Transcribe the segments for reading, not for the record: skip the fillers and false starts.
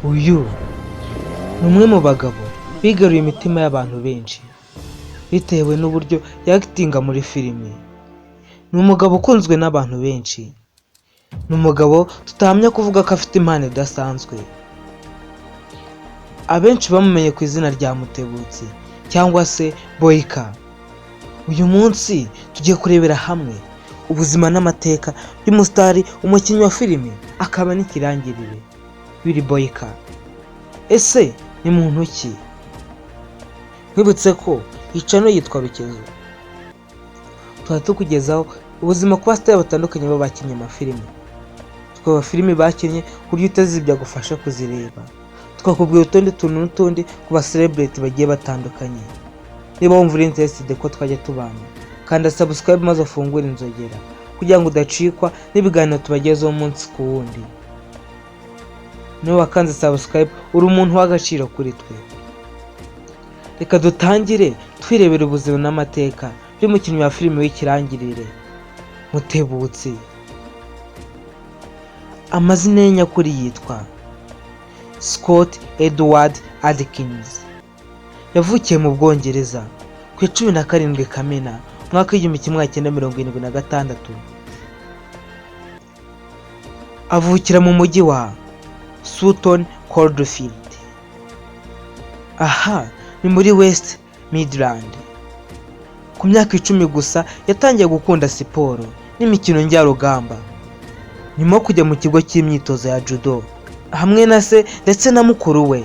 Uyu ni umwe mu bagabo bigaruye imitima y'abantu benshi bitewe n'uburyo yakitinga muri filime. Ni umugabo ukunzwe n'abantu benshi, ni umugabo tutahamya kuvuga ko afite impano idasanzwe. Abenshi bamumenye ku izina rya Mutebutsi cyangwa se Boyka. Uyu munsi tugiye kurebera hamwe ubuzima n'amateka y'umusitari, umukinnyi wa filime akaba n'ikirangirire Willy Boyka. Ese ni muntu ki? Nkwibutse ko icano yitwa Rukezo. Tuba tukugezaho ubuzima ku basitari batandukanye baba bakinnye amafilime, tukaba filime bakinnye ku buryo utazibya gufasha kuzireba, tukakubwira utundi tuntu n'utundi ku ba celebrity bagiye batandukanye. Niba wumva uri interested ko twajya tubana, kanda subscribe maze ufungure inzogera kugira ngo udacikwa n'ibiganiro tubagezaho umunsi ku wundi. Niba wakanze subscribe uri umuntu w'agaciro kuri twe. Reka dutangire twirebera ubuzima n'amateka by'umukinnyi wa filime w'ikirangirire Mutebutsi. Amazina ye nyakuri yitwa Scott Edward Adkins. Yavukiye mu Bwongereza ku 17 Kamena mwaka w'1976. Avukira mu mujyi wa Sutton Coldfield. Aha ni muri West Midland. Ku myaka 10 gusa yatangiye gukunda siporo n'imikino njyarugamba, nyuma yo kujya mu kigo cy'imyitozo ya judo hamwe na se ndetse na mukuru we.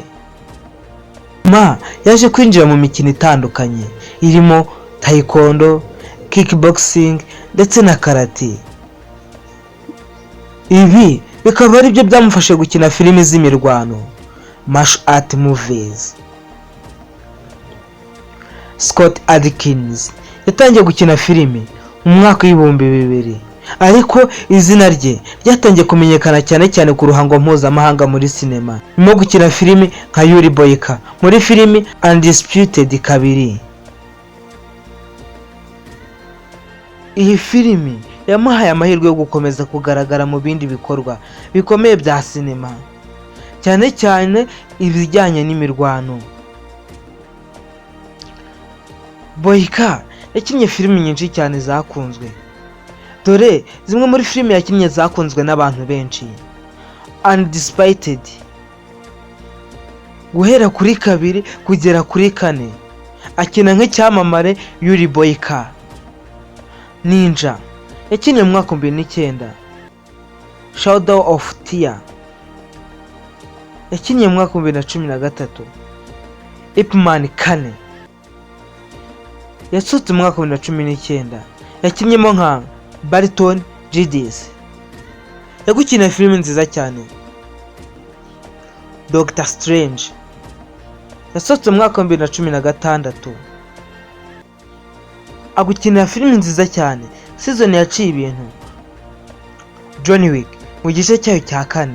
Yaje kwinjira mu mikino itandukanye irimo taekwondo, kickboxing ndetse na karate. Ibi bikaba ari byo byamufashe gukina filime z'imirwano, martial art movies. Scott Adkins yatangiye gukina filime mu mwaka w'2000, ariko izina rye ryatangiye kumenyekana cyane cyane ku ruhango mpuzamahanga muri sinema nyuma yo gukina filime nka Willy Boyka muri filime Undisputed 2. Iyi filime yamuhaye amahirwe yo gukomeza kugaragara mu bindi bikorwa bikomeye bya sinema, cyane cyane ibijyanye n'imirwano. Boyka yakinnye filime nyinshi cyane zakunzwe, dore zimwe muri filime yakinnye zakunzwe n'abantu benshi: Undisputed, guhera kuri 2 kugera kuri 4, akina nk'icyamamare Willy Boyka. Ninja yakinnye mu mwaka 2009. Shadow of Tear yakinnye mu mwaka 2013. Ip Man Kane yasutse mu mwaka 2019, yakinnyemo nka Barton Giddens. Yagukina filime nziza cyane. Doctor Strange yasutse mu mwaka 2016. Agukina filime nziza cyane, season yaciye ibintu. John Wick mu gice cyayo cya 4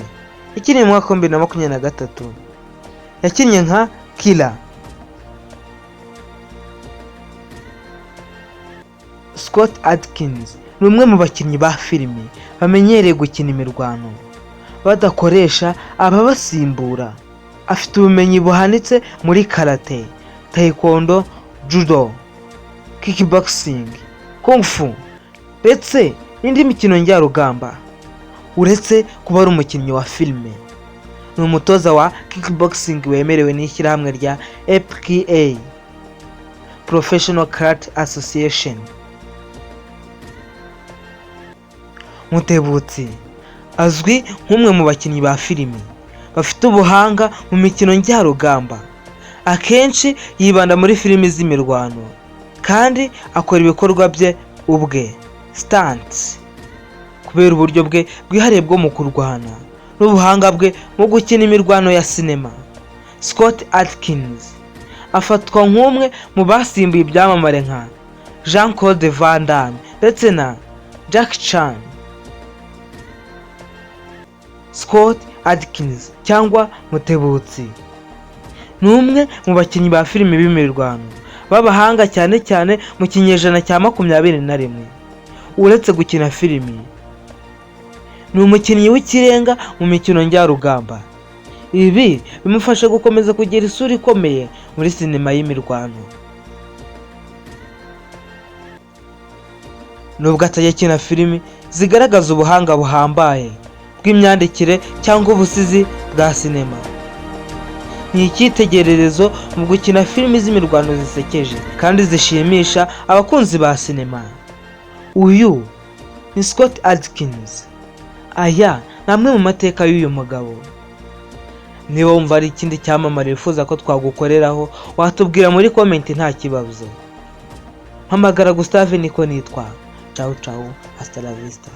yakinnye mu mwaka 2023, yakinnye nka Killer. Scott Adkins ni umwe mu bakinnyi ba filime bamenyereye gukina imirwano badakoresha ababasimbura. Afite ubumenyi buhanitse muri karate, taekwondo, judo, kickboxing, kung fu ndetse n'indi mikino njyarugamba. Uretse kuba ari umukinnyi wa filime, ni umutoza wa kickboxing wemerewe n'ishyirahamwe rya APKA, Professional Karate Association. Mutebutsi azwi nk'umwe mu bakinnyi ba filime bafite ubuhanga mu mikino njyarugamba. Akenshi yibanda muri filime z'imirwano kandi akora ibikorwa bye ubwe, stunts, kubera uburyo bwe bwihariye bwo mu kurwana n'ubuhanga bwe mu gukina imirwano ya sinema. Scott Adkins afatwa nk'umwe mu basimbuye ibyamamare nka Jean-Claude Van Damme ndetse na Jackie Chan. Scott Adkins cyangwa Mutebutsi ni umwe mu bakinnyi ba filime b'imirwano b'abahanga cyane cyane mu kinyejana cya 21. Uretse gukina filime, ni umukinnyi w'ikirenga mu mikino njyarugamba Ibi bimufasha gukomeza kugira isura ikomeye muri sinema y'imirwano. Nubwo atajya akina filimi zigaragaza ubuhanga buhambaye bw'imyandikire cyangwa ubusizi bwa sinema, ni icyitegererezo mu gukina filimi z'imirwano zisekeje kandi zishimisha abakunzi ba sinema. Uyu ni Scott Adkins. Aya ni amwe mu mateka y'uyu mugabo. Niba wumva ari ikindi cyamamare wifuza ko twagukoreraho, watubwira muri komenti nta kibazo. Mpamagara Gustave niko nitwa. Ciao ciao, hasta la vista.